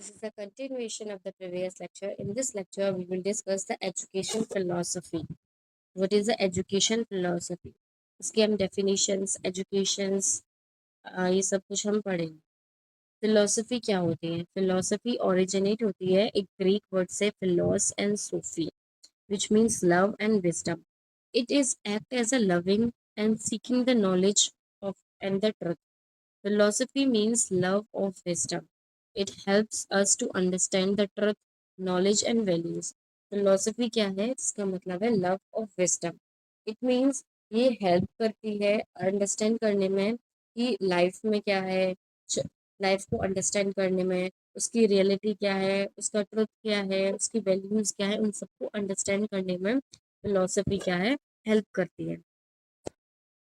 This is a continuation of the previous lecture. In this lecture, we will discuss the education philosophy. What is the education philosophy? इसके हम definitions, educations, ये सब कुछ हम पढ़ेंगे. Philosophy क्या होती है? Philosophy originate होती है एक Greek word से philos and Sophie, which means love and wisdom. It is act as a loving and seeking the knowledge of and the truth. Philosophy means love of wisdom. It helps us to understand the truth, knowledge and values. Philosophy क्या है? इसका मतलब है love of wisdom. It means ये help करती है understand करने में कि life में क्या है, life को understand करने में, उसकी reality क्या है, उसका truth क्या है, उसकी values क्या है, उन सबको understand करने में philosophy क्या है, help करती है.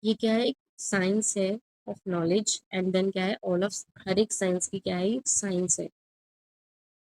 ये क्या है? एक साइंस है ऑफ नॉलेज एंड देन क्या है? ऑल ऑफ हर एक साइंस की क्या है? साइंस है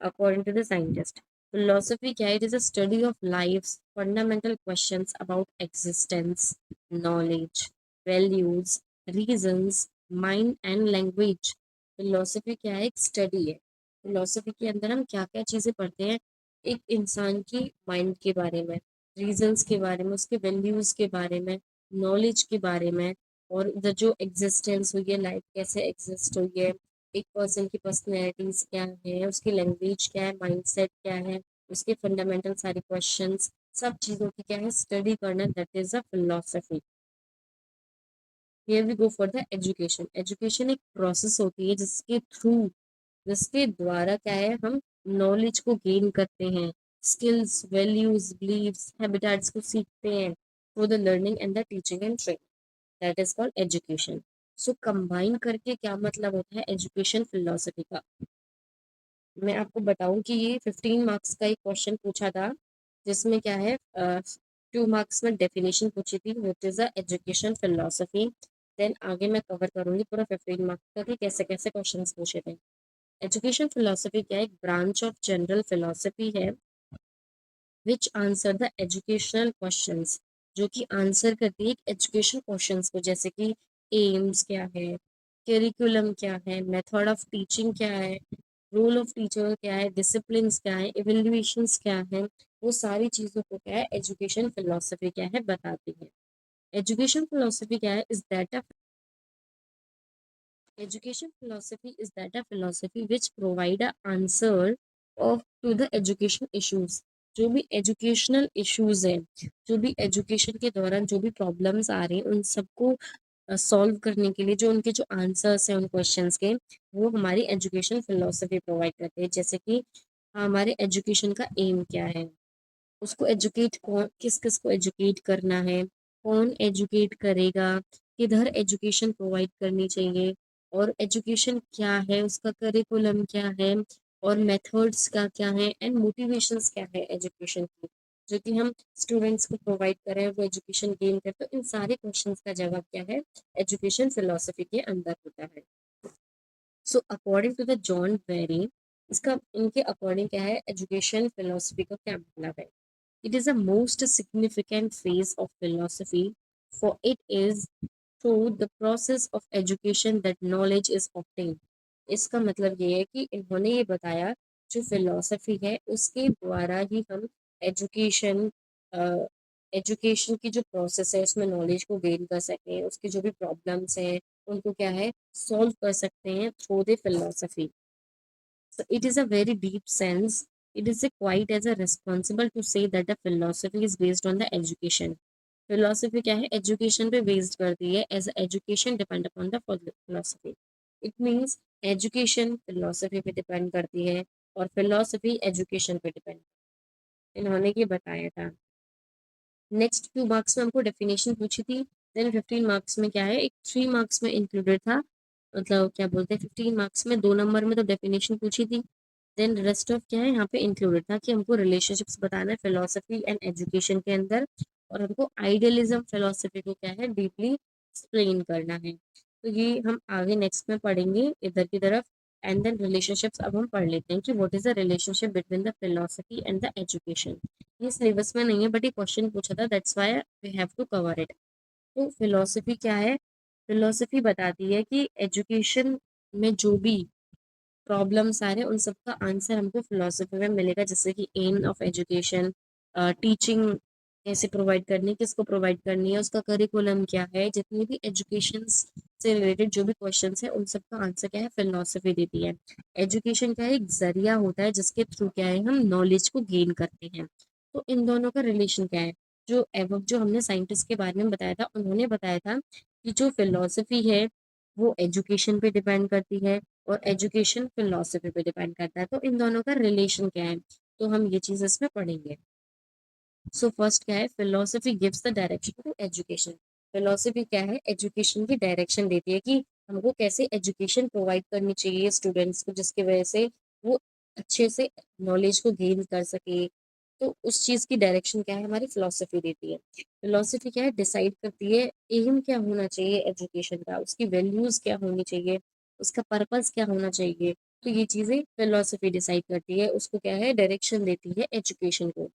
according to the scientist. Philosophy क्या है? It is a study of life fundamental questions about existence, knowledge, values, reasons, mind and language. Philosophy क्या है? एक स्टडी है. फिलोसफी के अंदर हम क्या क्या चीजें पढ़ते हैं? एक इंसान की माइंड के बारे में, रीजंस के बारे में, उसके वैल्यूज के बारे में, नॉलेज के बारे में, और द जो एग्जिस्टेंस हुई है, लाइफ कैसे एग्जिस्ट हुई है, एक पर्सन की पर्सनैलिटीज क्या है, उसकी लैंग्वेज क्या है, माइंडसेट क्या है, उसके फंडामेंटल सारे क्वेश्चंस, सब चीज़ों की क्या है? स्टडी करना. That is a philosophy. Here we go for the education. Education एक प्रोसेस होती है जिसके द्वारा क्या है? हम नॉलेज को गेन करते हैं, स्किल्स, वैल्यूज, बिलीव्स, हैबिटेट्स को सीखते हैं for the learning and the teaching and training. That is called education. So combine करके क्या मतलब होता है एजुकेशन फिलोसफी का? मैं आपको बताऊं कि ये 15 मार्क्स का एक क्वेश्चन पूछा था, जिसमें क्या है 2 मार्क्स में डेफिनेशन पूछी थी what is the education philosophy. Then आगे मैं कवर करूंगी पूरा 15 मार्क्स का कि कैसे कैसे क्वेश्चंस पूछे थे. एजुकेशन फिलोसफी क्या है? एक ब्रांच ऑफ जनरल फिलोसफी है विच आंसर द एजुकेशनल क्वेश्चंस, जो कि आंसर करती है एजुकेशन क्वेश्चंस को, जैसे कि एम्स क्या है, करिकुलम क्या है, मेथड ऑफ टीचिंग क्या है, रोल ऑफ टीचर क्या है, डिसिप्लिन क्या है, इवेल्युएशंस क्या है, वो सारी चीज़ों को क्या है एजुकेशन फिलोसफी क्या है बताती है. एजुकेशन फिलोसफी क्या है? Is that a education philosophy is that a philosophy which provide a answer of to the education issues. जो भी एजुकेशनल इश्यूज है, जो भी एजुकेशन के दौरान जो भी प्रॉब्लम्स आ रही हैं, उन सबको सॉल्व करने के लिए जो उनके जो आंसर्स हैं उन क्वेश्चंस के, वो हमारी एजुकेशन फिलोसफी प्रोवाइड करते हैं. जैसे कि हमारे एजुकेशन का एम क्या है, उसको एजुकेट कौन, किस किस को एजुकेट करना है, कौन एजुकेट करेगा, किधर एजुकेशन प्रोवाइड करनी चाहिए, और एजुकेशन क्या है, उसका करिकुलम क्या है, और मेथड्स का क्या है, एंड मोटिवेशंस क्या है एजुकेशन की, जो कि हम स्टूडेंट्स को प्रोवाइड करें, वो एजुकेशन गेन करें. तो इन सारे क्वेश्चंस का जवाब क्या है? एजुकेशन फिलोसफी के अंदर होता है. So according to the John Very, इसका इनके अकॉर्डिंग क्या है एजुकेशन फिलोसफी का क्या मतलब है? It is a most significant phase of philosophy, for it is through the process of education that knowledge is obtained. इसका मतलब ये है कि इन्होंने ये बताया जो फिलोसफी है उसके द्वारा ही हम एजुकेशन एजुकेशन की जो प्रोसेस है उसमें नॉलेज को गेन कर सकते हैं, उसकी जो भी प्रॉब्लम्स हैं उनको क्या है सॉल्व कर सकते हैं through the philosophy. So it is a very deep sense. It is a quite as a responsible to say that the philosophy is based on the education. Philosophy क्या है? Education पे based करती है. As education depend upon the philosophy. It means education philosophy पे depend करती है और philosophy education पे depend. इन्होंने ये बताया था. नेक्स्ट 2 मार्क्स में हमको डेफिनेशन पूछी थी. देन 15 मार्क्स में क्या है? एक 3 मार्क्स में इंक्लूडेड था. मतलब क्या बोलते हैं 15 मार्क्स में 2 नंबर में तो डेफिनेशन पूछी थी. देन रेस्ट ऑफ क्या है यहाँ पे इंक्लूडेड था कि हमको रिलेशनशिप्स बताना है फिलोसफी एंड एजुकेशन के अंदर, और हमको आइडियलिज्म फिलोसफी को क्या है डीपली एक्सप्लेन करना है. तो ये हम आगे नेक्स्ट में पढ़ेंगे इधर की तरफ. एंड देन रिलेशनशिप्स अब हम पढ़ लेते हैं कि what is the relationship between the philosophy and the education. ये सिलेबस में नहीं है बट ये क्वेश्चन पूछा था, that's why we have to cover it. तो फिलोसफी क्या है? फिलोसफी बताती है कि एजुकेशन में जो भी प्रॉब्लम्स आ रहे हैं उन सब का आंसर हमको फिलोसफी में मिलेगा, जैसे कि एम ऑफ एजुकेशन, टीचिंग कैसे प्रोवाइड करनी है, किसको प्रोवाइड करनी है, उसका करिकुलम क्या है, जितनी भी एजुकेशन से रिलेटेड जो भी क्वेश्चंस है उन सब का आंसर क्या है, फिलोसफी देती है। एजुकेशन क्या है, एक जरिया होता है जिसके थ्रू क्या है हम नॉलेज को गेन करते हैं। तो इन दोनों का रिलेशन क्या है, जो एवं जो हमने साइंटिस्ट के बारे में बताया था उन्होंने बताया था कि जो फिलोसफी है वो एजुकेशन पे डिपेंड करती है और एजुकेशन फिलोसफी पे डिपेंड करता है। तो इन दोनों का रिलेशन क्या है, तो हम ये चीज इसमें पढ़ेंगे। सो फर्स्ट क्या है, philosophy gives the direction to education. Philosophy क्या है, एजुकेशन की डायरेक्शन देती है कि हमको कैसे एजुकेशन प्रोवाइड करनी चाहिए स्टूडेंट्स को, जिसकी वजह से वो अच्छे से नॉलेज को गेन कर सके। तो उस चीज की डायरेक्शन क्या है, हमारी फिलोसफी देती है। फिलोसफी क्या है, डिसाइड करती है एम क्या होना चाहिए एजुकेशन का, उसकी वैल्यूज क्या होनी चाहिए, उसका पर्पस क्या होना चाहिए। तो ये चीजें फिलोसफी डिसाइड करती है, उसको क्या है डायरेक्शन देती है एजुकेशन को।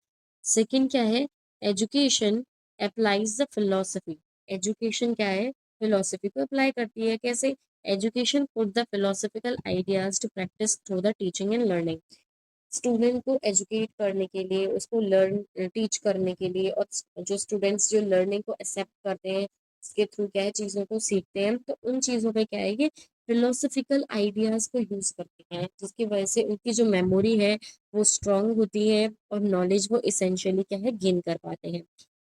सेकंड क्या है, education applies the philosophy. Education क्या है, फिलोसफी को अप्लाई करती है। कैसे, education put the philosophical ideas to practice through the teaching and learning. Student को एजुकेट करने के लिए, उसको लर्न टीच करने के लिए, और जो स्टूडेंट्स जो लर्निंग को एक्सेप्ट करते हैं, इसके थ्रू क्या है चीज़ों को सीखते हैं, तो उन चीज़ों पे क्या है ये फिलोसफिकल आइडियाज को यूज करते हैं, जिसकी वजह से उनकी जो मेमोरी है वो स्ट्रांग होती है और नॉलेज वो इसेंशियली क्या है गेन कर पाते हैं।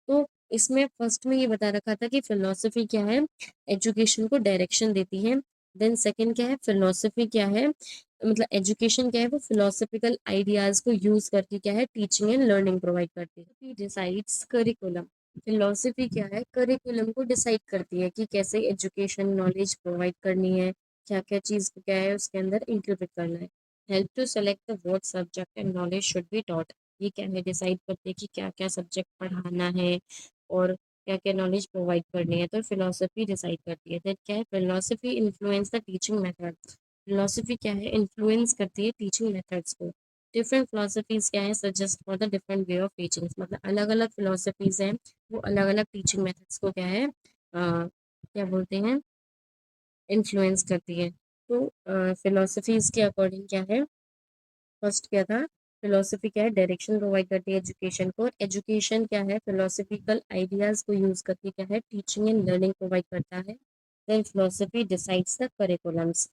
तो इसमें फर्स्ट में ये बता रखा था कि फिलोसफी क्या है, एजुकेशन को डायरेक्शन देती है। देन सेकंड क्या है, फिलोसफी क्या है, मतलब एजुकेशन क्या है, वो फिलोसफिकल आइडियाज को यूज करके क्या है टीचिंग एंड लर्निंग प्रोवाइड करती है। Decides curriculum. फिलोसफी क्या है, करिकुलम को डिसाइड करती है कि कैसे एजुकेशन नॉलेज प्रोवाइड करनी है, क्या क्या चीज को क्या है उसके अंदर इंक्लूड करना है। Help to select the what subject and knowledge should be taught. ये क्या है, डिसाइड करते हैं कि क्या क्या सब्जेक्ट पढ़ाना है और क्या क्या नॉलेज प्रोवाइड करनी है। तो फिलोसफी डिसाइड करती है। दैट क्या है, philosophy influence the teaching method. Philosophy क्या है, इन्फ्लुएंस करती है टीचिंग मेथड्स को। डिफरेंट फिलोसफीज क्या है, suggest for the different way of teaching. मतलब अलग अलग फिलोसफीज हैं, वो अलग अलग टीचिंग मेथड्स को क्या है क्या बोलते हैं, इन्फ्लुएंस करती है। तो फिलोसफीज के अकॉर्डिंग क्या है, फर्स्ट क्या था, फिलोसफी क्या है, डायरेक्शन प्रोवाइड करती है एजुकेशन को। एजुकेशन क्या है, फिलोसफिकल आइडियाज को यूज करके क्या है टीचिंग एंड लर्निंग प्रोवाइड करता है। Then philosophy decides the curriculums,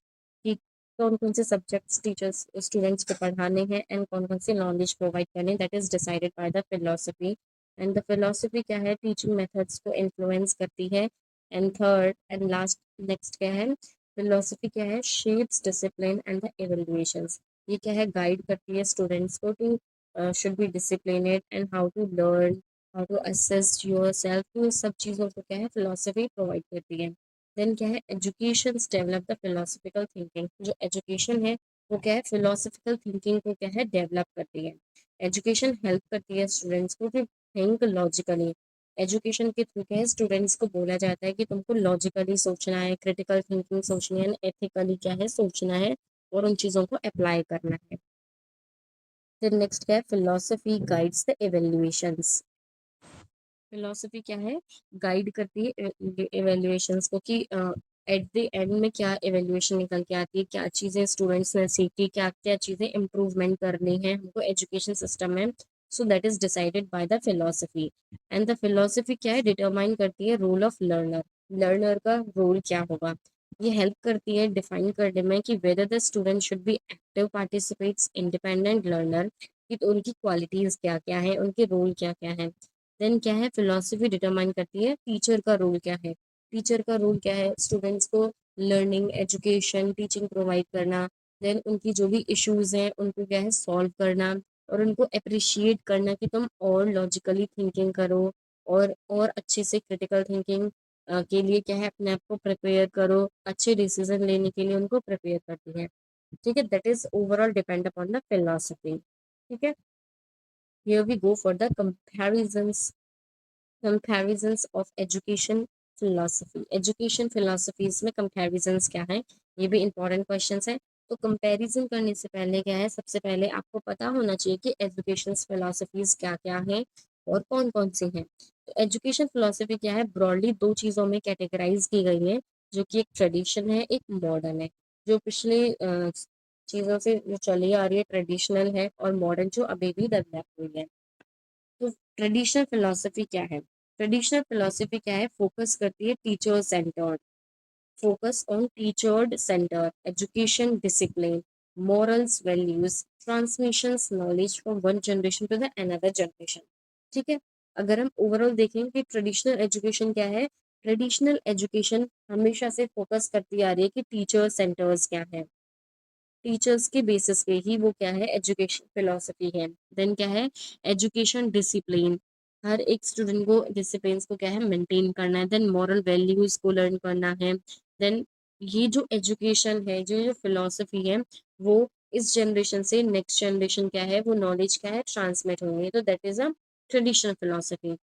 कि कौन कौन से सब्जेक्ट्स टीचर्स स्टूडेंट्स को पढ़ाने हैं एंड कौन कौन से नॉलेज प्रोवाइड करने, that is decided by the philosophy. And the philosophy क्या है, टीचिंग मेथड्स को इन्फ्लुएंस करती है। And third and last next क्या है, फिलोसफी क्या है, shapes discipline and the evaluations. ये क्या है, गाइड करती है स्टूडेंट्स को to should be disciplined and how to learn, how to assess yourself. तो इस सब चीज़ों को क्या है फिलोसफी प्रोवाइड करती है। देन क्या है, education develop the philosophical thinking. जो एजुकेशन है वो क्या है, फिलोसफिकल थिंकिंग को क्या है डेवलप करती है। एजुकेशन हेल्प करती है स्टूडेंट्स को कि थिंक लॉजिकली। एजुकेशन के थ्रू क्या है स्टूडेंट्स को बोला जाता है कि तुमको लॉजिकली सोचना है, क्रिटिकल थिंकिंग सोचनी है, एथिकली क्या है सोचना है और उन चीज़ों को अप्लाई करना है। फिर नेक्स्ट क्या है, फिलोसफी गाइड्स द इवेल्युएशंस। फिलोसफी क्या है, गाइड करती है इवेल्युएशंस को, कि एट द एंड में क्या इवेल्युएशन निकल के आती है, क्या चीज़ें स्टूडेंट्स ने सीखी, क्या क्या चीज़ें इम्प्रूवमेंट करनी है हमको एजुकेशन सिस्टम में। So that is decided by the philosophy. And the philosophy क्या है, डिटरमाइन करती है रोल ऑफ लर्नर। लर्नर का रोल क्या होगा, ये हेल्प करती है डिफाइन करने में कि whether the student should be active participates independent learner, कि तो उनकी क्वालिटीज क्या क्या है, उनके रोल क्या क्या है। देन क्या है, फिलोसफी डिटरमाइन करती है टीचर का रोल क्या है। टीचर का रोल क्या है, स्टूडेंट्स को लर्निंग एजुकेशन टीचिंग प्रोवाइड करना। देन उनकी जो भी इश्यूज हैं उनको क्या है सॉल्व करना, और उनको अप्रिशिएट करना कि तुम और लॉजिकली थिंकिंग करो और अच्छे से क्रिटिकल थिंकिंग के लिए क्या है अपने आप को प्रिपेयर करो, अच्छे डिसीजन लेने के लिए उनको प्रिपेयर करती है। ठीक है, that is overall depend upon the philosophy. ठीक है, here we go for the comparisons of education philosophy। Education philosophies में comparisons क्या है, ये भी इंपॉर्टेंट क्वेश्चंस है। तो कंपैरिजन करने से पहले क्या है, सबसे पहले आपको पता होना चाहिए कि एजुकेशन फिलोसफीज क्या क्या है और कौन कौन सी हैं। तो एजुकेशन फिलोसफी क्या है, ब्रॉडली दो चीज़ों में कैटेगराइज की गई है, जो कि एक ट्रेडिशन है, एक मॉडर्न है। जो पिछले चीज़ों से जो चली आ रही है, ट्रेडिशनल है, और मॉडर्न जो अभी भी डेवलप हुई है। तो ट्रेडिशनल फिलोसफी क्या है? ट्रेडिशनल फिलोसफी क्या है? फोकस करती है teacher centred, focus on teacher center, education discipline, morals, values, transmissions knowledge from one generation to the another generation. ठीक है, अगर हम ओवरऑल देखें कि ट्रेडिशनल एजुकेशन क्या है, ट्रेडिशनल एजुकेशन हमेशा से फोकस करती आ रही है कि टीचर सेंटर्स क्या है, टीचर्स के बेसिस पे ही वो क्या है, एजुकेशन फिलोसफी है। देन क्या है, एजुकेशन डिसिप्लिन, हर एक स्टूडेंट को डिसिप्लिन को क्या है, मेंटेन करना है। देन मॉरल वैल्यूज को लर्न करना है। देन ये जो एजुकेशन है, जो फिलोसफी है, वो इस जनरेशन से नेक्स्ट जनरेशन क्या है, वो नॉलेज क्या है, ट्रांसमिट होंगे। तो that is a traditional philosophy.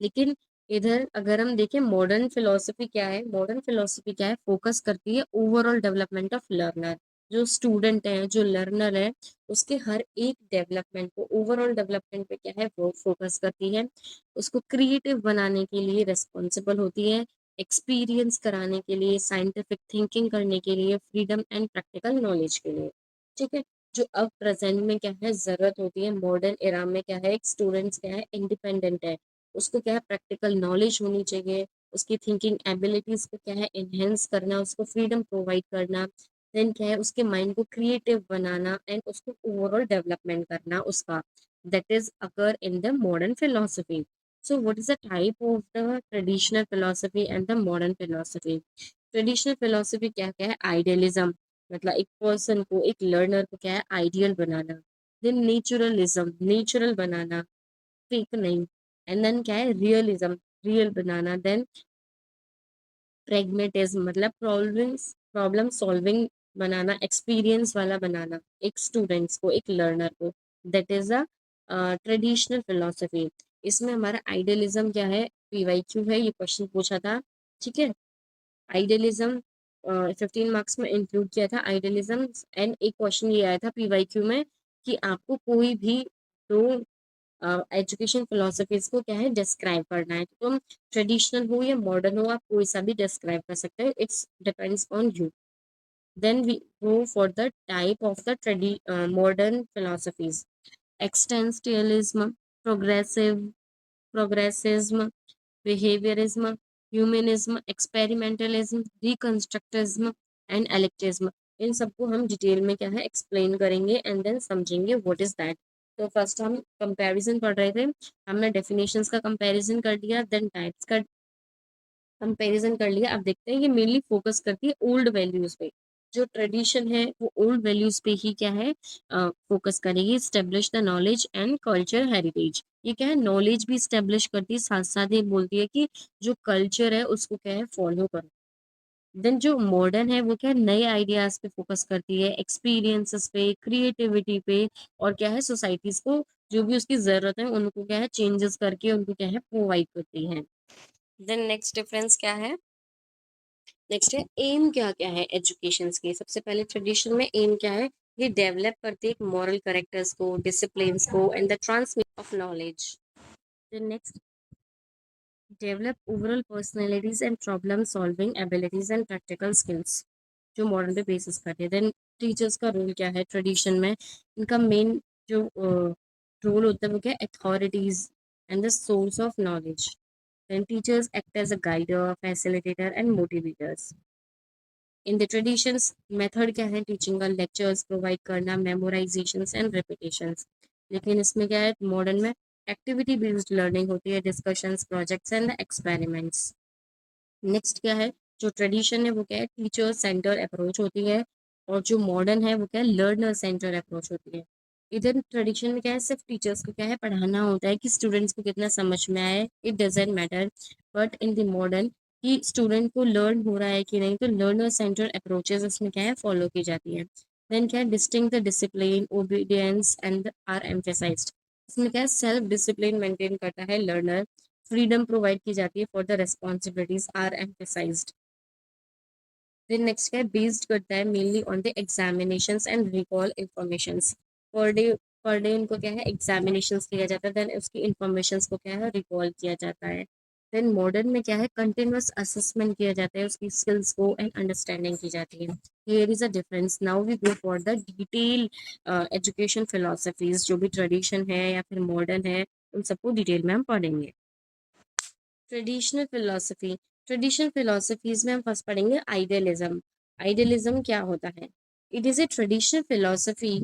लेकिन इधर अगर हम देखें मॉडर्न फिलोसफी क्या है, मॉडर्न फिलोसफी क्या है, फोकस करती है ओवरऑल डेवलपमेंट ऑफ लर्नर। जो स्टूडेंट है, जो लर्नर है, उसके हर एक डेवलपमेंट को, ओवरऑल डेवलपमेंट पे क्या है, वो फोकस करती है। उसको क्रिएटिव बनाने के लिए रिस्पॉन्सिबल होती है, एक्सपीरियंस कराने के लिए, साइंटिफिक थिंकिंग करने के लिए, फ्रीडम एंड प्रैक्टिकल नॉलेज के लिए। ठीक है, जो अब प्रेजेंट में क्या है ज़रूरत होती है, मॉडर्न एरा में क्या है, एक स्टूडेंट्स क्या है, इंडिपेंडेंट है, उसको क्या है, प्रैक्टिकल नॉलेज होनी चाहिए, उसकी थिंकिंग एबिलिटीज को क्या है, एनहेंस करना, उसको फ्रीडम प्रोवाइड करना। देन क्या है, उसके माइंड को क्रिएटिव बनाना एंड उसको ओवरऑल डेवलपमेंट करना उसका, that is occur in the modern philosophy. So what is the type of the traditional philosophy and the modern philosophy? Traditional philosophy क्या क्या है, आइडियलिज्म, मतलब एक पर्सन को, एक लर्नर को क्या है, आइडियल बनाना। देन नेचुरलिज्म, नेचुरल बनाना, फेक नहीं। एंड देन क्या है, रियलिज्म, रियल बनाना। देन प्रेगमेटिज्म, मतलब प्रॉब्लम सॉल्विंग बनाना, एक्सपीरियंस वाला बनाना एक स्टूडेंट्स को, एक लर्नर को। That is a traditional philosophy. इसमें हमारा आइडियलिज्म क्या है, पीवाईक्यू है, ये क्वेश्चन पूछा था। ठीक है, आइडियलिज्म 15 मार्क्स में इंक्लूड किया था आइडियलिज्म। एंड एक क्वेश्चन ये आया था पीवाईक्यू में कि आपको कोई भी दो एजुकेशन फिलोसफीज को क्या है, डिस्क्राइब करना है। तो तुम ट्रेडिशनल हो या मॉडर्न हो, आप कोई सा भी डिस्क्राइब कर सकते हो, it's depends on you. Then we go for the type of the modern philosophies: existentialism, progressive progressivism, behaviourism, humanism, experimentalism, reconstructionism and elitism. इन सबको हम डिटेल में क्या है, एक्सप्लेन करेंगे एंड देन समझेंगे व्हाट इज दैट। तो फर्स्ट हम कंपैरिजन पढ़ रहे थे, हमने डेफिनेशंस का कंपैरिजन कर दिया, देन टाइप्स का कंपैरिजन कर लिया। अब देखते हैं, ये मेनली फोकस करती है ओल्ड वैल्यूज पे। जो ट्रेडिशन है वो ओल्ड वैल्यूज पे ही क्या है, फोकस करेगी। Establish the knowledge and culture heritage, ये क्या है, नॉलेज भी स्टेब्लिश करती है, साथ साथ ये बोलती है कि जो कल्चर है उसको क्या है, फॉलो करो। देन जो मॉडर्न है वो क्या है, नए आइडियाज पे फोकस करती है, एक्सपीरियंसेस पे, क्रिएटिविटी पे, और क्या है, सोसाइटीज को जो भी उसकी जरूरत है उनको क्या है, चेंजेस करके उनको क्या है, प्रोवाइड करती है। देन नेक्स्ट डिफरेंस क्या है, नेक्स्ट है एम क्या क्या है एजुकेशन के। सबसे पहले ट्रेडिशन में एम क्या है, ये डेवलप करते हैं मॉरल करेक्टर्स को, डिसिप्लिन को and the transmission of knowledge. Then next, develop overall personalities and problem solving abilities and practical skills, जो मॉडर्न पे बेसिस करते हैं। देन टीचर्स का रोल क्या है ट्रेडिशन में, इनका मेन जो रोल होता है वो क्या है, authorities and the source of knowledge. Then teachers act as a guider, facilitator and motivators. In the traditions method क्या है, टीचिंग का, लेक्चर्स प्रोवाइड करना, मेमोराइजेशंस एंड रिपीटेशंस। लेकिन इसमें क्या है, मॉडर्न में एक्टिविटी बेस्ड लर्निंग होती है, discussions, projects and experiments. Next क्या है, जो ट्रेडिशन है वो क्या है, टीचर सेंटर अप्रोच होती है, और जो मॉडर्न है वो क्या है, लर्नर सेंटर अप्रोच होती है। इधर ट्रेडिशन में क्या है, सिर्फ टीचर्स को क्या है, पढ़ाना होता है कि स्टूडेंट्स को कितना समझ में आए, it doesn't matter. But in the modern, कि स्टूडेंट को लर्न हो रहा है कि नहीं, तो लर्नर सेंटर अप्रोचेस इसमें क्या है, फॉलो की जाती है। देन क्या है, distinct the discipline, obedience and are emphasised. इसमें क्या है, सेल्फ डिसिप्लिन मेंटेन करता है लर्नर, फ्रीडम प्रोवाइड की जाती है, for the responsibilities are emphasised. फिर नेक्स्ट क्या है, बेस्ड करता है mainly on the examinations and recall informations. पर डे उनको क्या है, एग्जामिनेशंस किया जाता है, देन उसकी इंफॉर्मेशंस को क्या है, रिकॉल किया जाता है। देन मॉडर्न में क्या है, कंटिन्यूअस असेसमेंट किया जाता है, उसकी स्किल्स को एंड अंडरस्टैंडिंग की जाती है। Here is a difference. Now we go for the detail education philosophies, जो भी ट्रेडिशन है या फिर मॉडर्न है, उन सबको डिटेल में हम पढ़ेंगे। ट्रेडिशनल फिलोसफी, ट्रेडिशनल फिलोसफीज में हम फर्स्ट पढ़ेंगे आइडियलिज्म। आइडियलिज्म क्या होता है? It is a traditional philosophy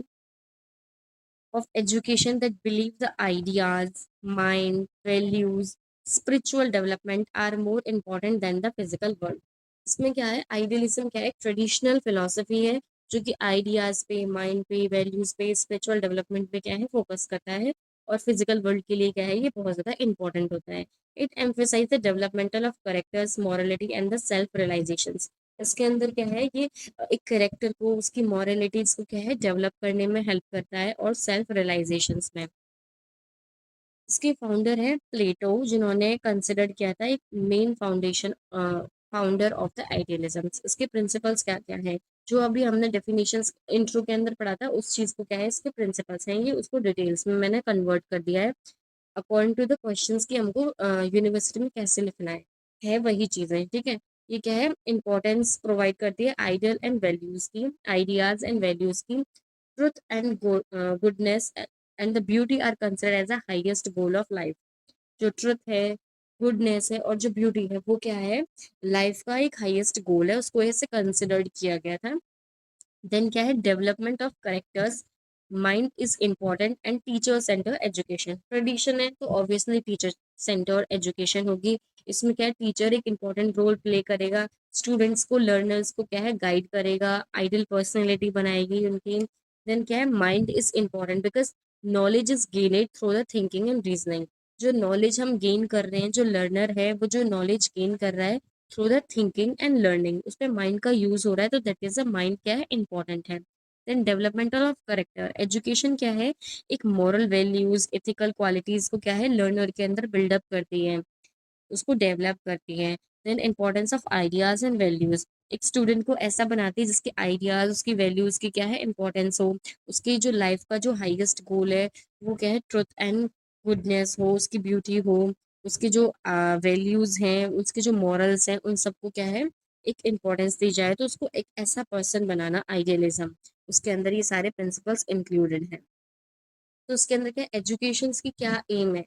of education that believe the ideas, mind, values, spiritual development are more important than the physical world. इसमें क्या है, आइडियलिज्म क्या है, ट्रेडिशनल फिलोसफी है जो कि आइडियाज पे, माइंड पे, वैल्यूज पे, स्पिरिचुअल डेवलपमेंट पे क्या है, फोकस करता है, और फिजिकल वर्ल्ड के लिए क्या है, ये बहुत ज्यादा इंपॉर्टेंट होता है। It emphasise the developmental of characters, morality and the self realisation. इसके अंदर क्या है, ये एक करेक्टर को, उसकी मॉरलिटीज को क्या है, डेवलप करने में हेल्प करता है, और सेल्फ रियलाइजेशंस में। इसके फाउंडर है प्लेटो, जिन्होंने कंसिडर किया था एक main foundation, founder of the idealism. इसके प्रिंसिपल्स क्या क्या है, जो अभी हमने डेफिनेशंस इंट्रो के अंदर पढ़ा था, उस चीज को क्या है, इसके प्रिंसिपल्स हैं, ये उसको डिटेल्स में मैंने कन्वर्ट कर दिया है अकॉर्डिंग टू द क्वेश्चंस की हमको यूनिवर्सिटी में कैसे लिखना है वही चीजें, ठीक है। ये क्या है, इंपॉर्टेंस प्रोवाइड करती है आइडियल एंड वैल्यूज की, आइडियाज एंड वैल्यूज की। Truth and goodness and the beauty are considered as the highest goal of life. जो ट्रुथ है, गुडनेस है, और जो ब्यूटी है, वो क्या है, लाइफ का एक हाईएस्ट गोल है, उसको ऐसे कंसिडर्ड किया गया था। देन क्या है, development of characters, mind is important, and teacher centre education. Tradition है तो ऑब्वियसली टीचर सेंटर एजुकेशन होगी। इसमें क्या है, टीचर एक इम्पोर्टेंट रोल प्ले करेगा, स्टूडेंट्स को, लर्नर्स को क्या है, गाइड करेगा, आइडियल पर्सनैलिटी बनाएगी उनकी। देन क्या है, mind is important because knowledge is gained through the thinking and reasoning. जो नॉलेज हम गेन कर रहे हैं, जो लर्नर है वो जो नॉलेज गेन कर रहा है through the thinking and learning, उसमें माइंड का यूज हो रहा है, तो दैट इज अ माइंड क्या है, इंपॉर्टेंट है। Then developmental of character, education क्या है, एक मॉरल वैल्यूज, एथिकल क्वालिटीज को क्या है, लर्नर के अंदर बिल्डअप करती है, उसको डेवलप करती है। Then importance of ideas and values, एक स्टूडेंट को ऐसा बनाती है जिसके आइडियाज, उसकी वैल्यूज की क्या है, इंपॉर्टेंस हो, उसकी जो लाइफ का जो हाईएस्ट गोल है वो क्या है, ट्रुथ एंड गुडनेस हो, उसकी ब्यूटी हो, उसके जो वैल्यूज हैं, उसके जो मॉरल्स हैं, उन सबको क्या है, एक इम्पोर्टेंस दी जाए, तो उसको एक ऐसा पर्सन बनाना आइडियलिज्म, उसके अंदर ये सारे प्रिंसिपल्स इंक्लूडेड हैं। तो उसके अंदर क्या, एजुकेशन की क्या एम है,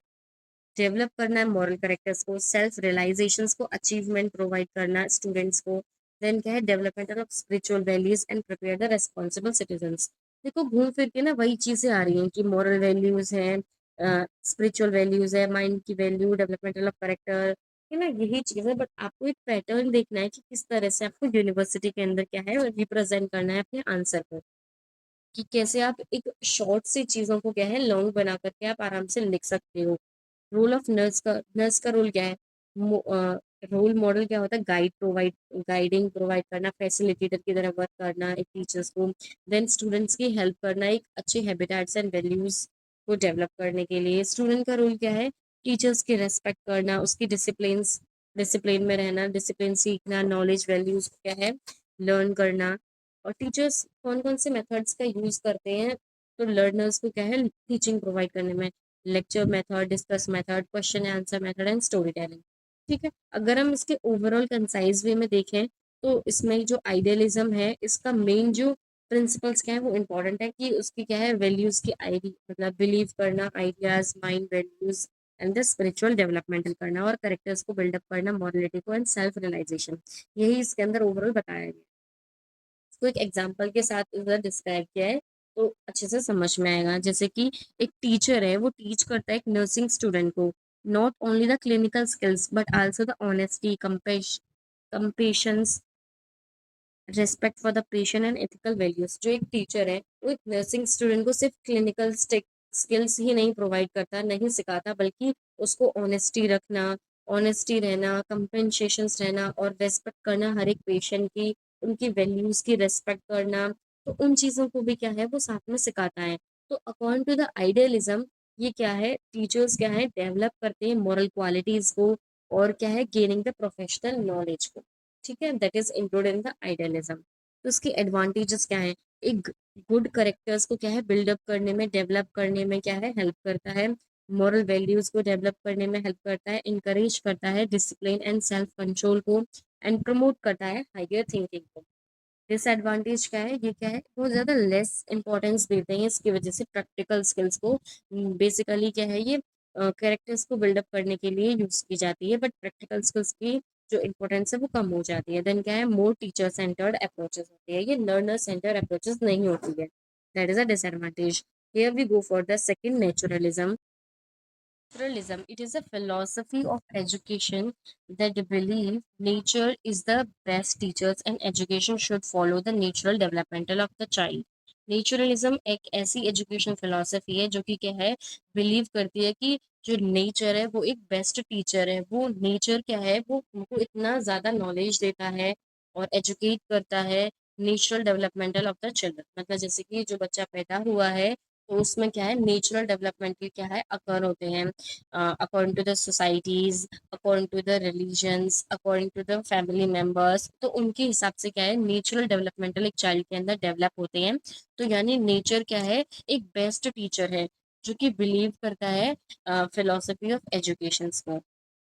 डेवलप करना है मॉरल करेक्टर्स को, सेल्फ रियलाइजेशंस को, अचीवमेंट प्रोवाइड करना स्टूडेंट्स को। देन क्या है, developmental of spiritual values and prepare the responsible citizens. देखो घूम फिर के ना वही चीजें आ रही हैं कि मॉरल वैल्यूज हैं, स्पिरिचुअल वैल्यूज है, माइंड की वैल्यू, डेवलपमेंटल ऑफ करेक्टर, है ना, यही चीज है। बट आपको एक पैटर्न देखना है कि किस तरह से आपको यूनिवर्सिटी के अंदर क्या है, रिप्रेजेंट करना है अपने आंसर को, कि कैसे आप एक शॉर्ट सी चीजों को क्या है, लॉन्ग बना करके आप आराम से लिख सकते हो। रोल ऑफ नर्स का रोल क्या है, रोल मॉडल क्या होता है, गाइडिंग प्रोवाइड करना, फैसिलिटेटर की तरह वर्क करना एक टीचर्स को। देन स्टूडेंट्स की हेल्प करना, एक अच्छे हैबिटेट्स एंड वैल्यूज को डेवलप करने के लिए। स्टूडेंट का रोल क्या है, टीचर्स की रेस्पेक्ट करना, उसकी डिसिप्लिन में रहना, डिसिप्लिन सीखना, नॉलेज वैल्यूज क्या है, लर्न करना। और टीचर्स कौन कौन से मेथड्स का यूज करते हैं, तो लर्नर्स को क्या है, टीचिंग प्रोवाइड करने में, lecture method, discuss method, question answer method and story telling. ठीक है, अगर हम इसके ओवरऑल कंसाइज वे में देखें, तो इसमें जो आइडियलिज्म है, इसका मेन जो प्रिंसिपल्स क्या है, वो इम्पोर्टेंट है कि उसकी क्या है, वैल्यूज की आईडी, मतलब बिलीव करना, ideas, mind, values and the spiritual developmental करना, और करेक्टर्स को बिल्डअप करना, मॉरलिटी को, एंड सेल्फ रियलाइजेशन, यही इसके अंदर ओवरऑल बताया गया। इसको एक एग्जाम्पल के साथ इधर डिस्क्राइब किया है, तो अच्छे से समझ में आएगा। जैसे कि एक टीचर है, वो टीच करता है एक नर्सिंग स्टूडेंट को, not only the clinical skills but also the honesty, compassions, respect for the patient and ethical values. जो एक टीचर है, वो एक नर्सिंग स्टूडेंट को सिर्फ क्लिनिकल स्किल्स ही नहीं प्रोवाइड करता, नहीं सिखाता, बल्कि उसको ऑनेस्टी रहना, कंपेंसेशन रहना, और रेस्पेक्ट करना हर एक पेशेंट की, उनकी वैल्यूज की रेस्पेक्ट करना, तो उन चीजों को भी क्या है, वो साथ में सिखाता है। तो अकॉर्डिंग टू द आइडियलिज्म, ये क्या है, टीचर्स क्या है, डेवलप करते हैं मॉरल क्वालिटीज को, और क्या है, गेनिंग द प्रोफेशनल नॉलेज को। ठीक है, that is include in the idealism. तो उसकी एडवांटेजेस क्या है, एक गुड करेक्टर्स को क्या है, बिल्डअप करने में, डेवलप करने में क्या है, हेल्प करता है। मॉरल वैल्यूज को डेवलप करने में हेल्प करता है, इंकरेज करता है डिसिप्लिन एंड सेल्फ कंट्रोल को, एंड प्रमोट करता है हायर थिंकिंग को। डिसएडवांटेज क्या है, ये क्या है, बहुत ज़्यादा लेस इंपॉर्टेंस देते हैं इसकी वजह से प्रैक्टिकल स्किल्स को। बेसिकली क्या है, ये कैरेक्टर्स को बिल्डअप करने के लिए यूज की जाती है, बट प्रैक्टिकल स्किल्स की जो इम्पोर्टेंस है वो कम हो जाती है। देन क्या है, मोर टीचर सेंटर्ड अप्रोचेस होती है, ये लर्नर सेंटर अप्रोचेस नहीं होती है। That is a disadvantage. Here we go for the second, naturalism. Naturalism, it is a philosophy of education that believe nature is the best teachers and education should follow the natural developmental of the child. Naturalism एक ऐसी education philosophy है जो कि क्या है, believe करती है कि जो नेचर है वो एक बेस्ट टीचर है। वो नेचर क्या है, वो हमको इतना ज़्यादा नॉलेज देता है और एजुकेट करता है natural developmental of the children. मतलब जैसे कि जो बच्चा पैदा हुआ है तो उसमें क्या है, नेचुरल डेवलपमेंट के क्या है अकर होते हैं, according to the societies, according to the religions, according to the family members. तो उनके हिसाब से क्या है, नेचुरल डेवलपमेंटल एक चाइल्ड के अंदर डेवलप होते हैं। तो यानी नेचर क्या है, एक बेस्ट टीचर है जो कि बिलीव करता है फिलोसफी ऑफ एजुकेशन को।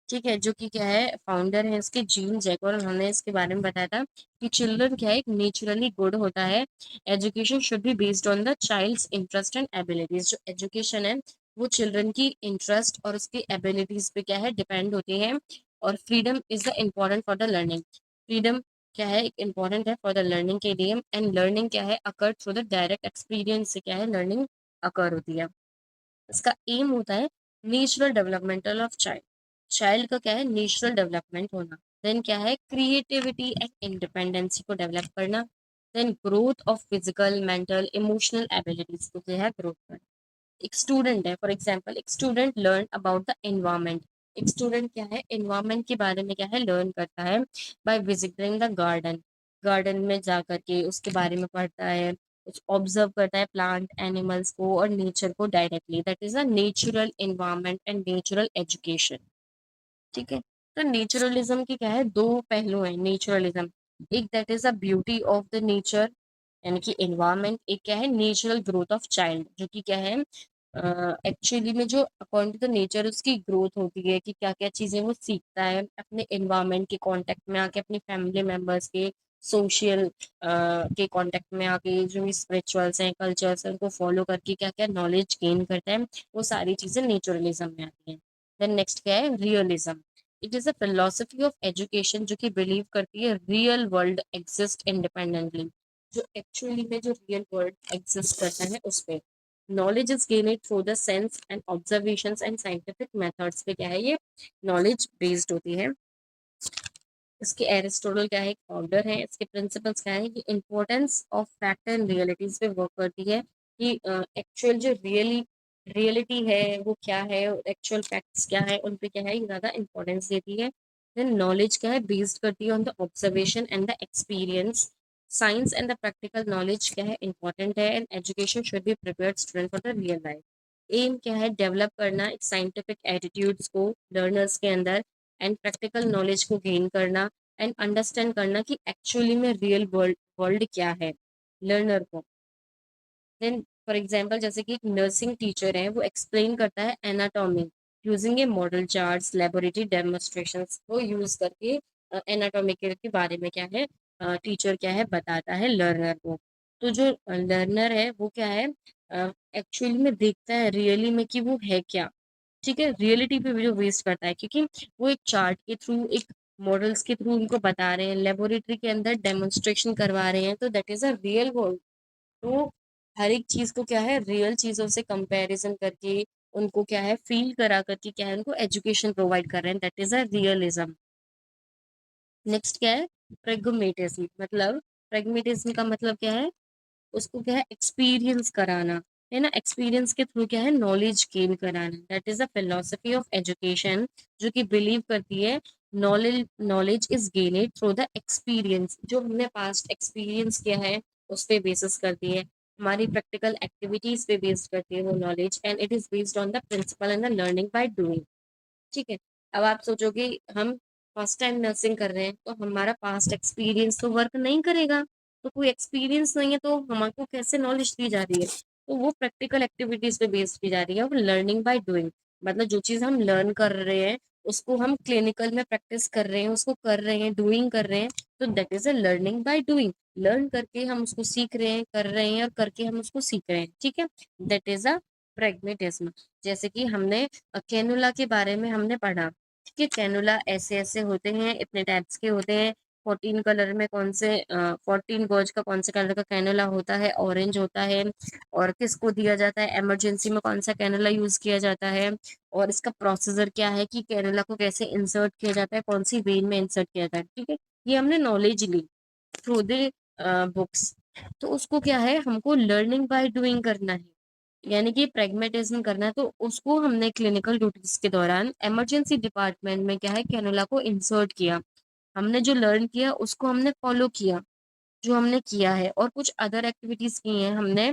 ठीक है, जो कि क्या है, फाउंडर है इसके जीन जैकोर, उन्होंने इसके बारे में बताया था कि चिल्ड्रन क्या है, एक नेचुरली गुड होता है। Education should be based on the child's interest and abilities. जो एजुकेशन है वो चिल्ड्रन की इंटरेस्ट और उसकी एबिलिटीज पे क्या है, डिपेंड होती है। और freedom is the important for the learning. Freedom क्या है, एक इम्पॉर्टेंट है फॉर द लर्निंग के लिए। एंड लर्निंग क्या है, अकर थ्रू द डायरेक्ट एक्सपीरियंस से क्या है, लर्निंग अकर होती है। इसका एम होता है natural developmental of child. Child का क्या है, नेचुरल डेवलपमेंट होना। देन क्या है, क्रिएटिविटी एंड इंडिपेंडेंसी को डेवलप करना। देन growth of physical, mental, emotional abilities को क्या है, ग्रोथ करना। एक स्टूडेंट है, फॉर एग्जाम्पल एक student learn about the environment. एक स्टूडेंट क्या है, एनवायरमेंट के बारे में क्या है, लर्न करता है by visiting the garden. Garden में जा करके उसके बारे में पढ़ता है, कुछ ऑब्जर्व करता है प्लांट एनिमल्स को और नेचर को directly. That is a natural environment and natural education. ठीक है, तो नेचुरलिज्म के क्या है, दो पहलू हैं नेचुरलिज्म। एक that is a beauty of the nature, यानी कि एनवायरमेंट। एक क्या है, नेचुरल ग्रोथ ऑफ चाइल्ड, जो कि क्या है, एक्चुअली में जो अकॉर्डिंग टू द नेचर उसकी ग्रोथ होती है कि क्या क्या चीजें वो सीखता है अपने एनवायरमेंट के कांटेक्ट में आके, अपनी फैमिली मेंबर्स के सोशल के कांटेक्ट में आके, जो भी स्पिरिचुअल्स हैं, कल्चर्स हैं, उनको फॉलो करके क्या क्या नॉलेज गेन करता है, वो सारी चीजें नेचुरलिज्म में आती हैं। देन नेक्स्ट क्या है, realism. It is a philosophy of education जो कि बिलीव करती है रियल वर्ल्ड एग्जिस्ट इंडिपेंडेंटली। जो एक्चुअली में जो रियल वर्ल्ड एग्जिस्ट करता है उस पे knowledge is gain through the sense and observations and scientific methods पे क्या है, ये नॉलेज बेस्ड होती है। इसके एरिस्टोटल क्या है, एक फाउंडर है। इसके प्रिंसिपल्स क्या है, कि importance of fact and realities पे वर्क करती है कि एक्चुअल जो रियलिटी है वो क्या है, एक्चुअल फैक्ट्स क्या है, उन पे क्या है, ये ज़्यादा इंपॉर्टेंस देती है। देन नॉलेज क्या है, बेस्ड करती है on the observation and the experience. Science and the practical knowledge क्या है, इंपॉर्टेंट है। And education should be prepared student for the real life. Aim क्या है, डेवलप करना एक साइंटिफिक एटीट्यूड्स को लर्नर्स के अंदर, एंड प्रैक्टिकल नॉलेज को गेन करना, एंड अंडरस्टैंड करना कि एक्चुअली में रियल वर्ल्ड वर्ल्ड क्या है लर्नर को। देन फॉर एग्जांपल जैसे कि एक नर्सिंग टीचर है, वो एक्सप्लेन करता है एनाटॉमी यूजिंग ए मॉडल चार्ट्स, लेबोरेटरी डेमोन्स्ट्रेशंस को यूज करके एनाटॉमी के बारे में क्या है, टीचर क्या है, बताता है लर्नर को। तो जो लर्नर है वो क्या है, एक्चुअली में देखता है रियली में कि वो है क्या। ठीक है, रियलिटी पे जो वेस्ट करता है, क्योंकि वो एक चार्ट के थ्रू, एक मॉडल्स के थ्रू उनको बता रहे हैं, लेबोरेटरी के अंदर डेमोन्स्ट्रेशन करवा रहे हैं, तो that is a real world. तो हर एक चीज को क्या है, रियल चीजों से कंपैरिजन करके, उनको क्या है, फील करा करके क्या है, उनको एजुकेशन प्रोवाइड कर रहे हैं। That is a realism. Next क्या है, प्रेगमेटिज्म। मतलब प्रेगमेटिज्म का मतलब क्या है, उसको क्या है, एक्सपीरियंस कराना, है ना। एक्सपीरियंस के थ्रू क्या है, नॉलेज गेन कराना। That is a philosophy of education जो कि बिलीव करती है knowledge knowledge is gained through the experience. जो हमने पास्ट एक्सपीरियंस किया है उस पे बेसिस करती है, हमारी प्रैक्टिकल एक्टिविटीज पे बेस्ड करती है वो knowledge. And it is based on the principle and the learning by doing. ठीक है, अब आप सोचोगे हम फर्स्ट टाइम नर्सिंग कर रहे हैं तो हमारा पास्ट एक्सपीरियंस तो वर्क नहीं करेगा। तो कोई एक्सपीरियंस नहीं है तो हमको कैसे नॉलेज दी जा रही है, तो वो प्रैक्टिकल एक्टिविटीज पे बेस्ड की जा रही है, वो लर्निंग बाय डूइंग। मतलब जो चीज हम लर्न कर रहे हैं उसको हम क्लिनिकल में प्रैक्टिस कर रहे हैं, उसको कर रहे हैं, डूइंग कर रहे हैं, तो that is a learning by doing. Learn करके हम उसको सीख रहे हैं, कर रहे हैं और करके हम उसको सीख रहे हैं, ठीक है। That is a pragmatism. जैसे कि हमने कैनुला के बारे में हमने पढ़ा, ठीक है। कैनुला ऐसे ऐसे होते हैं, इतने टाइप्स के होते हैं। 14 कलर में कौन से 14 गॉज का कौन से कलर का कैनुला होता है, ऑरेंज होता है। और किसको दिया जाता है, इमरजेंसी में कौन सा कैनुला यूज किया जाता है, और इसका प्रोसीजर क्या है कि कैनुला को कैसे इंसर्ट किया जाता है, कौन सी वेन में इंसर्ट किया जाता है, ठीक है। ये हमने नॉलेज ली थ्रू द बुक्स। तो उसको क्या है, हमको लर्निंग बाय डूइंग करना है, यानी कि प्रेगमेटिज्म करना है। तो उसको हमने क्लिनिकल ड्यूटीज के दौरान इमरजेंसी डिपार्टमेंट में क्या है, कैनुला को इंसर्ट किया। हमने जो लर्न किया उसको हमने फॉलो किया, जो हमने किया है, और कुछ अदर एक्टिविटीज की हैं हमने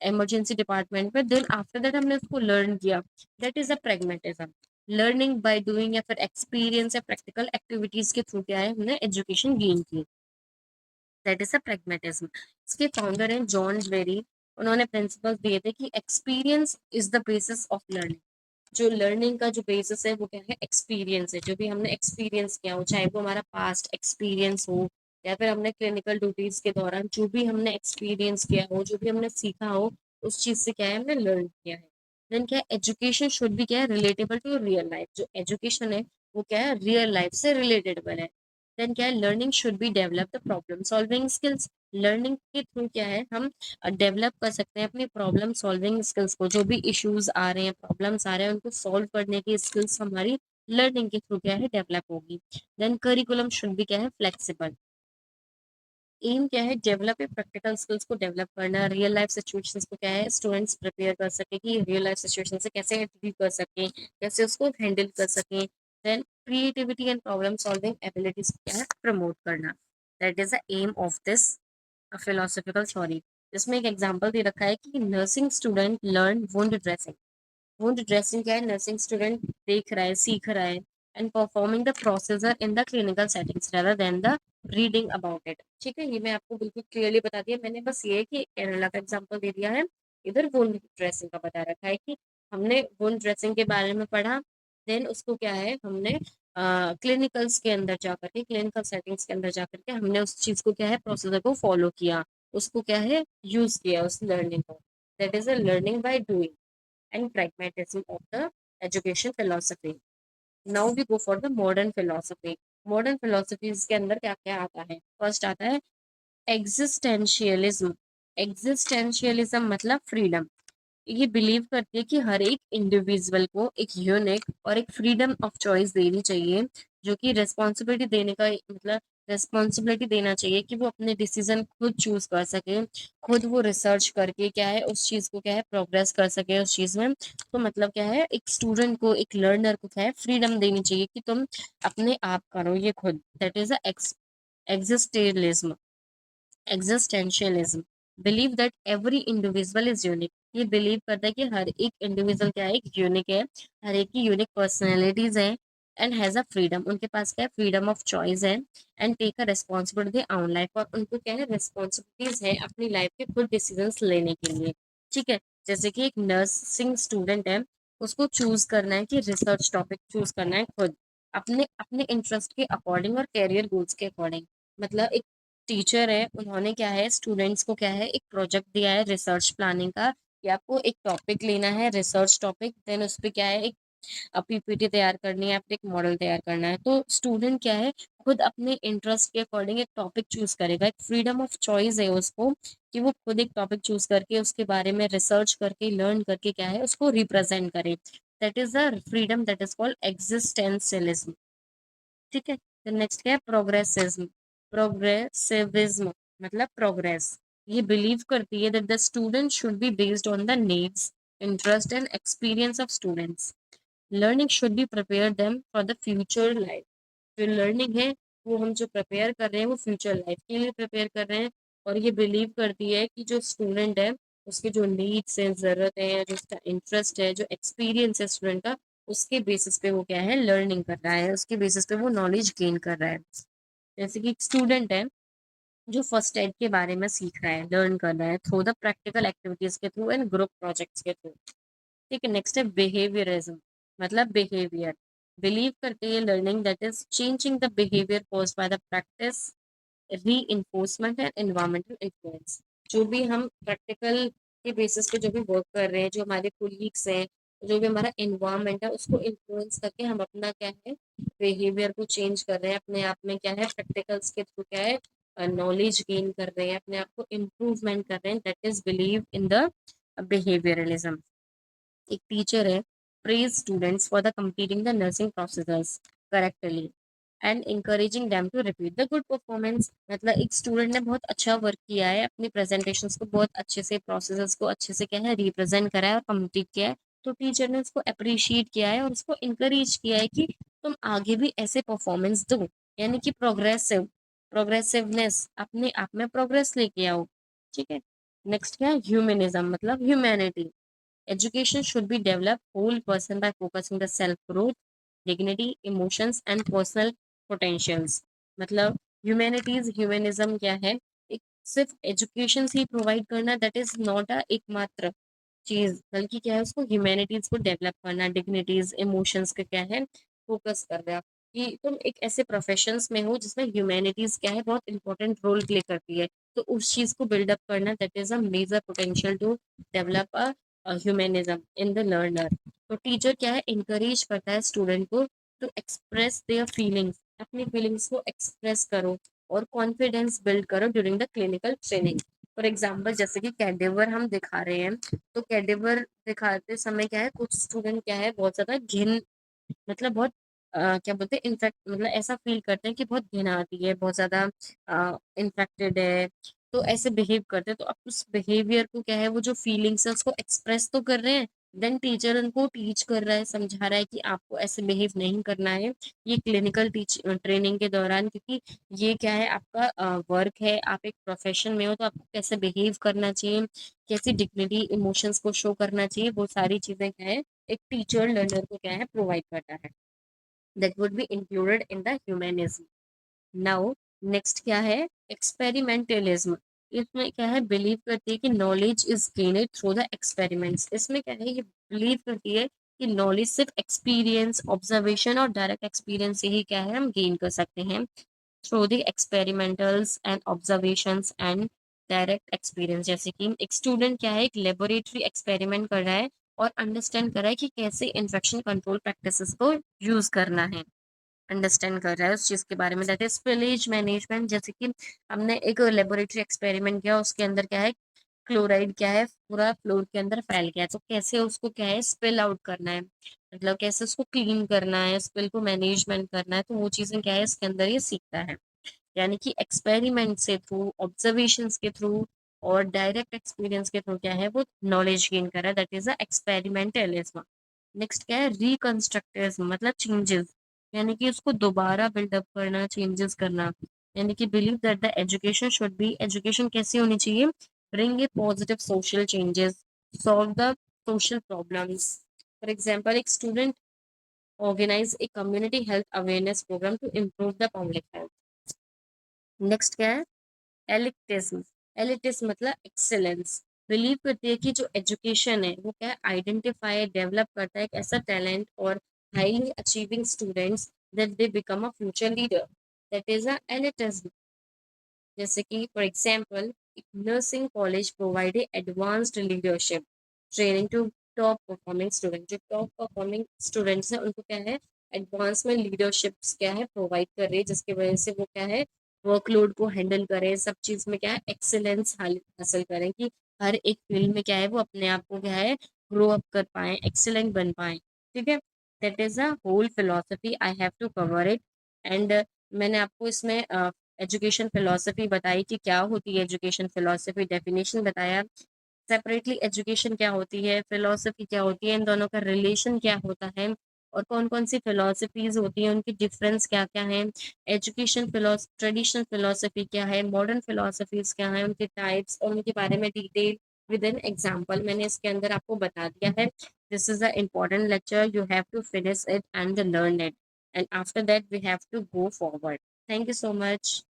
इमरजेंसी डिपार्टमेंट में, देन आफ्टर दैट हमने उसको लर्न किया। That is a pragmatism. Learning by doing या फिर एक्सपीरियंस या प्रैक्टिकल एक्टिविटीज के थ्रू क्या है, हमने एजुकेशन गेन की। That is a pragmatism। इसके फाउंडर हैं जॉन वेरी। उन्होंने प्रिंसिपल्स दिए थे कि experience is the basis of learning. जो लर्निंग का जो बेसिस है वो क्या है, एक्सपीरियंस है। जो भी हमने एक्सपीरियंस किया हो, चाहे वो हमारा पास्ट एक्सपीरियंस हो या फिर हमने क्लिनिकल ड्यूटीज के दौरान जो भी हमने एक्सपीरियंस किया हो, जो भी हमने सीखा हो, उस चीज से क्या है, हमने लर्न किया है। देन क्या है, एजुकेशन शुड भी क्या है, रिलेटेबल टू रियल लाइफ। जो एजुकेशन है वो क्या है, रियल लाइफ से रिलेटेबल है। देन क्या है, learning should be develop the problem solving skills. Learning के थ्रू क्या है, हम डेवलप कर सकते हैं अपनी प्रॉब्लम सॉल्विंग स्किल्स को। जो भी इश्यूज आ रहे हैं, प्रॉब्लम्स आ रहे हैं, उनको सॉल्व करने की स्किल्स हमारी लर्निंग के थ्रू क्या है, डेवलप होगी। देन करिकुलम शुड भी क्या है, फ्लेक्सिबल। एम क्या है, डेवलप प्रैक्टिकल स्किल्स को डेवलप करना। रियल लाइफ सिचुएशंस को क्या है, स्टूडेंट्स प्रिपेयर कर सके कि रियल लाइफ सिचुएशन से कैसे डील कर सकें, कैसे उसको हैंडल कर सकें। Then creativity and problem solving abilities को क्या है, प्रमोट करना। That is the aim of this philosophical theory. इसमें एक एग्जांपल दे रखा है कि nursing student learn wound dressing. Wound dressing क्या है, नर्सिंग स्टूडेंट देख रहा है, सीख रहा है, and performing the procedure in the clinical settings rather than the reading about it. ठीक है, ये मैं आपको बिल्कुल क्लियरली बता दिया मैंने। बस ये है कि केरला का एग्जांपल दे दिया है, इधर वुंड ड्रेसिंग का बता रखा है कि हमने वुंड ड्रेसिंग के बारे में पढ़ा। देन उसको क्या है, हमने क्लिनिकल्स के अंदर जाकर के, क्लिनिकल सेटिंग्स के अंदर जाकर के हमने उस चीज को क्या है, प्रोसीजर को फॉलो किया, उसको क्या है, यूज किया उस लर्निंग को। That is a learning by doing and pragmatism of the education philosophy. Now we go for the modern philosophy. Modern philosophies के अंदर क्या क्या आता है, फर्स्ट आता है एग्जिस्टेंशियलिज्म। एग्जिस्टेंशियलिज्म मतलब फ्रीडम। ये बिलीव करती है कि हर एक इंडिविजुअल को एक यूनिक और एक फ्रीडम ऑफ चॉइस देनी चाहिए, जो कि रिस्पॉन्सिबिलिटी देने का मतलब रिस्पॉन्सिबिलिटी देना चाहिए कि वो अपने डिसीजन खुद चूज कर सके, खुद वो रिसर्च करके क्या है, उस चीज को क्या है, प्रोग्रेस कर सके उस चीज में। तो मतलब क्या है, एक स्टूडेंट को, एक लर्नर को क्या है, फ्रीडम देनी चाहिए कि तुम अपने आप करो ये खुद। That is a existentialism. Existentialism believe that every individual is unique. ये बिलीव करता है कि हर एक इंडिविजुअल क्या है, एक यूनिक है, हर एक की यूनिक पर्सनैलिटीज है, एंड हैज अ फ्रीडम। उनके पास क्या है, फ्रीडम ऑफ चॉइस है, and take a responsibility on life. और उनको क्या है, रिस्पॉन्सिबिलिटीज है अपनी लाइफ के खुद डिसीजंस लेने के लिए। ठीक है, जैसे कि एक नर्सिंग स्टूडेंट है, उसको चूज करना है कि रिसर्च टॉपिक चूज करना है खुद, अपने अपने इंटरेस्ट के अकॉर्डिंग और कैरियर गोल्स के अकॉर्डिंग। मतलब एक टीचर है, उन्होंने क्या है, स्टूडेंट्स को क्या है, एक प्रोजेक्ट दिया है रिसर्च प्लानिंग का, कि आपको एक टॉपिक लेना है, रिसर्च टॉपिक, देन उस पे क्या है, एक पीपीटी तैयार करनी है, फिर एक मॉडल तैयार करना है। तो स्टूडेंट क्या है, खुद अपने इंटरेस्ट के अकॉर्डिंग एक टॉपिक चूज करेगा, एक फ्रीडम ऑफ चॉइस है उसको, कि वो खुद एक टॉपिक चूज करके उसके बारे में रिसर्च करके, लर्न करके क्या है, उसको रिप्रेजेंट करे। That is the freedom, that is called existentialism. ठीक है। तो नेक्स्ट क्या है, प्रोग्रेसिज्म। प्रोग्रेसिविज्म मतलब प्रोग्रेस। ये बिलीव करती है that the student should be based on the needs, interest and experience of students. Learning should be prepare them for the future life. जो लर्निंग है वो हम जो प्रिपेयर कर रहे हैं वो फ्यूचर लाइफ के लिए प्रिपेयर कर रहे हैं। और ये बिलीव करती है कि जो स्टूडेंट है, उसके जो नीड्स हैं, ज़रूरत है, जो उसका इंटरेस्ट है, जो एक्सपीरियंस है स्टूडेंट का, उसके बेसिस पे वो क्या है, लर्निंग कर रहा है, उसके बेसिस पे वो नॉलेज गेन कर रहा है। जैसे कि एक स्टूडेंट है जो फर्स्ट एड के बारे में सीख रहा है, लर्न कर रहा है थ्रू द प्रैक्टिकल एक्टिविटीज के थ्रू एंड ग्रुप प्रोजेक्ट्स के थ्रू। ठीक है, नेक्स्ट है बिहेवियरिज्म। मतलब बिहेवियर। बिलीव करते हैं learning that is changing the behaviour caused by the practice, री एंड एनवायरमेंटल इन्फ्लुएंस। जो भी हम प्रैक्टिकल के बेसिस पे जो भी वर्क कर रहे हैं, जो हमारे कोलीग्स हैं, जो भी हमारा एनवायरमेंट है, उसको इन्फ्लुएंस करके हम अपना क्या है बिहेवियर को चेंज कर रहे हैं, अपने आप में क्या है प्रैक्टिकल्स के थ्रू क्या है नॉलेज गेन कर रहे हैं, अपने आप को इम्प्रूवमेंट कर रहे हैं, that is believe in the behaviourism. एक टीचर है praise students for the completing the nursing processes correctly and encouraging them to repeat the good performance। मतलब एक स्टूडेंट ने बहुत अच्छा वर्क किया है, अपनी प्रेजेंटेशंस को बहुत अच्छे से प्रोसेसेस को अच्छे से क्या है रिप्रेजेंट करा है और कंप्लीट किया है, तो टीचर ने उसको अप्रिशिएट किया है और उसको इंकरेज किया है कि तुम आगे भी ऐसे परफॉर्मेंस दो, यानी कि प्रोग्रेसिवनेस अपने आप में प्रोग्रेस लेके आओ। ठीक है। नेक्स्ट क्या है ह्यूमनिज्म, मतलब humanity. Education should be developed whole person by focusing the self growth, dignity, emotions and personal potentials। मतलब ह्यूमैनिटीज ह्यूमनिज्म क्या है, एक सिर्फ एजुकेशन ही प्रोवाइड करना दैट इज नॉट अ एकमात्र चीज, बल्कि क्या है उसको ह्यूमैनिटीज को डेवलप करना, डिग्निटीज इमोशंस का क्या है फोकस कर रहा है कि तुम एक ऐसे प्रोफेशंस में हो जिसमें ह्यूमैनिटीज क्या है बहुत इंपॉर्टेंट रोल प्ले करती है, तो उस चीज को बिल्डअप करना that is a major potential to develop a humanism in the learner. तो टीचर क्या है इंकरेज करता है स्टूडेंट को टू एक्सप्रेस देयर फीलिंग्स, अपनी फीलिंग्स को एक्सप्रेस करो और कॉन्फिडेंस बिल्ड करो during the clinical training. For example जैसे कि कैडेवर हम दिखा रहे हैं, तो कैडेवर दिखाते समय क्या है कुछ स्टूडेंट क्या है बहुत ज्यादा घिन, मतलब बहुत क्या बोलते हैं इनफेक्ट, मतलब ऐसा फील करते हैं कि बहुत घिन आती है, बहुत ज्यादा इन्फेक्टेड है, तो ऐसे बिहेव करते हैं, तो अब उस बिहेवियर को क्या है वो जो फीलिंग्स है उसको एक्सप्रेस तो कर रहे हैं, देन टीचर उनको टीच कर रहा है, समझा रहा है कि आपको ऐसे बिहेव नहीं करना है ये क्लिनिकल टीच ट्रेनिंग के दौरान, क्योंकि ये क्या है आपका वर्क है, आप एक प्रोफेशन में हो तो आपको कैसे बिहेव करना चाहिए, कैसी डिग्निटी इमोशंस को शो करना चाहिए, वो सारी चीजें क्या है एक टीचर लर्नर को क्या है प्रोवाइड करता है, that would be included in the humanism. Now next क्या है एक्सपेरिमेंटलिज्म। इसमें क्या है बिलीव करती है कि knowledge is gained through the experiments. इसमें क्या है ये बिलीव करती है कि नॉलेज सिर्फ एक्सपीरियंस ऑब्जर्वेशन और डायरेक्ट एक्सपीरियंस से ही क्या है हम गेन कर सकते हैं, through the experimentals and observations and direct experience. जैसे कि एक स्टूडेंट क्या है एक लेबोरेटरी एक्सपेरिमेंट कर रहा है और अंडरस्टैंड कर रहा है कि कैसे इन्फेक्शन कंट्रोल प्रैक्टिसेस को यूज करना है, अंडरस्टैंड कर रहा है उस चीज के बारे में, दैट इज स्पिलेज मैनेजमेंट। जैसे कि हमने एक लेबोरेटरी एक्सपेरिमेंट किया, उसके अंदर क्या है क्लोराइड क्या है पूरा फ्लोर के अंदर फैल गया, तो कैसे उसको क्या है स्पिल आउट करना है, मतलब कैसे उसको क्लीन करना है, स्पिल को मैनेजमेंट करना है, तो वो चीजें क्या है इसके अंदर ये सीखता है। यानी कि एक्सपेरिमेंट से थ्रू ऑब्जर्वेशंस के थ्रू और डायरेक्ट एक्सपीरियंस के थ्रू क्या है वो नॉलेज गेन कर रहा है, दैट इज अ एक्सपेरिमेंटलिज्म। नेक्स्ट क्या है रिकंस्ट्रक्टिविज्म, मतलब चेंजेस, यानी कि उसको दोबारा बिल्डअप करना, चेंजेस करना, यानी कि believe that the education should be, education कैसी होनी चाहिए, bring a positive social changes, solve the social problems. For example एक student organise a community health awareness programme to improve the public health. Next क्या है elitism. Elitism मतलब excellence, believe करती है कि जो एजुकेशन है वो क्या है आइडेंटिफाई डेवलप करता है एक ऐसा टैलेंट और highly achieving students that they become a future leader, that is a elitism. जैसे कि for example nursing college provide advanced leadership training to top performing student, जो टॉप परफॉर्मिंग स्टूडेंट्स हैं उनको क्या है एडवांसमेंट लीडरशिप्स क्या है प्रोवाइड कर रही है, जिसकी वजह से वो क्या है वर्कलोड को हैंडल करें, सब चीज में क्या है एक्सेलेंस हासिल करें, कि हर एक फील्ड में क्या है वो अपने आप को क्या है ग्रो अप कर पाए, एक्सेलेंट बन पाए। ठीक है, that is a whole philosophy I have to cover it. And मैंने आपको इसमें एजुकेशन फिलोसफी बताई कि क्या होती है एजुकेशन फिलोसफी, डेफिनेशन बताया, सेपरेटली एजुकेशन क्या होती है, फिलोसफी क्या होती है, इन दोनों का रिलेशन क्या होता है और कौन कौन सी फिलोसफीज होती हैं उनकी डिफरेंस क्या क्या है, एजुकेशन फिलोस ट्रेडिशनल फिलोसफी क्या है, मॉडर्न फिलोसफीज क्या है, उनके टाइप्स और उनके बारे में डिटेल विद एन एग्जाम्पल मैंने इसके अंदर आपको बता दिया है। This is a important lecture, you have to finish it and learn it, and after that we have to go forward. Thank you so much.